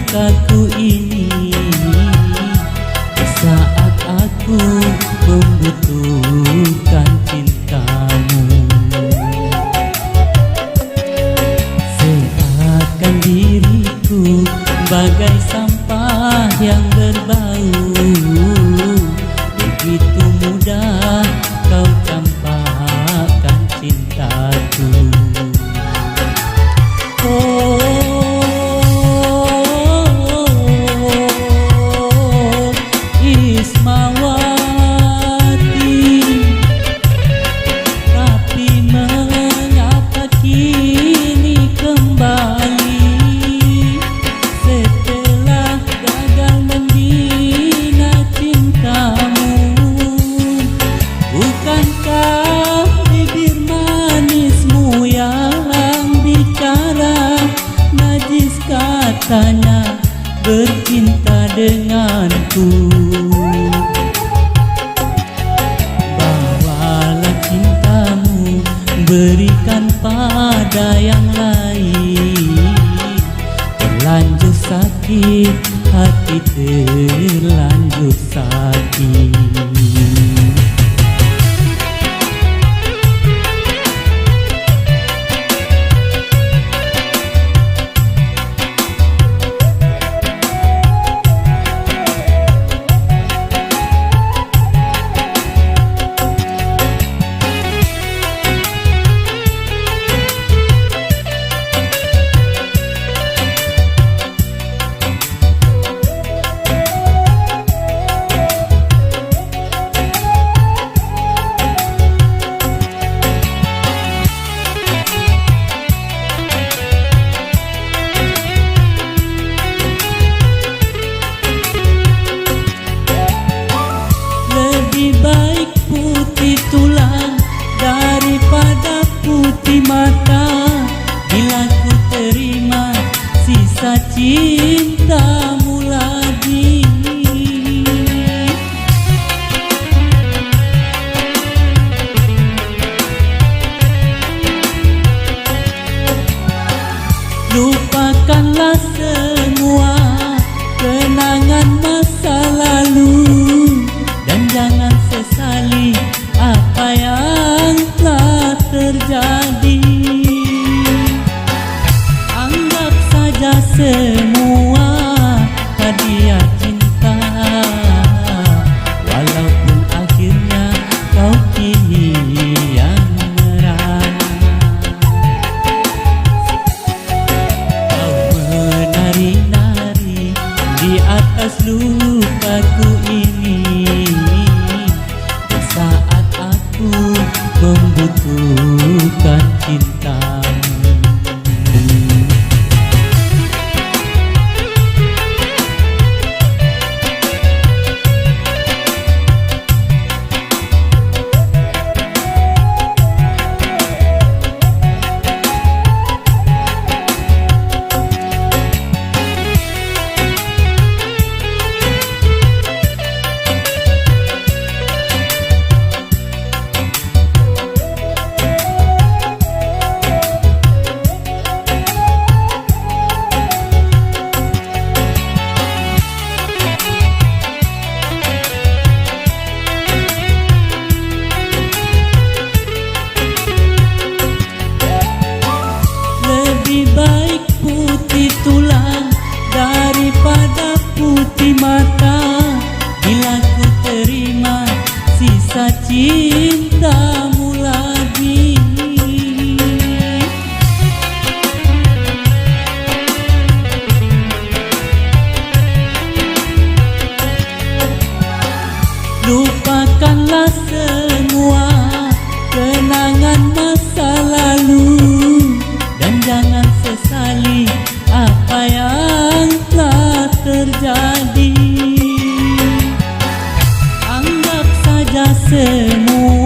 lukaku ini saat aku membutuhkan cintamu. Seakan diriku bagai sampah yang berbau, begitu mudah kau campakkan cintaku. Katanya bercinta denganku. Bawalah cintamu, berikan pada yang lain. Terlanjur sakit, hati terlanjur sakit. Lebih baik putih tulang daripada putih mata, bila ku terima sisa cintamu lagi. Lupakanlah semua kenangan masa lalu, dan jangan sesali apa yang telah terjadi. Anggap saja semua hadiah cinta, walaupun akhirnya kau kini yang merana. Kau menari-nari di atas lukaku ini saat aku membutuhkan cintamu. Lebih baik putih tulang daripada putih mata, bila ku terima sisa cintamu lagi. Lupakanlah semua kenangan masa lalu, dan jangan sesali apa yang telah terjadi. Anggap saja semua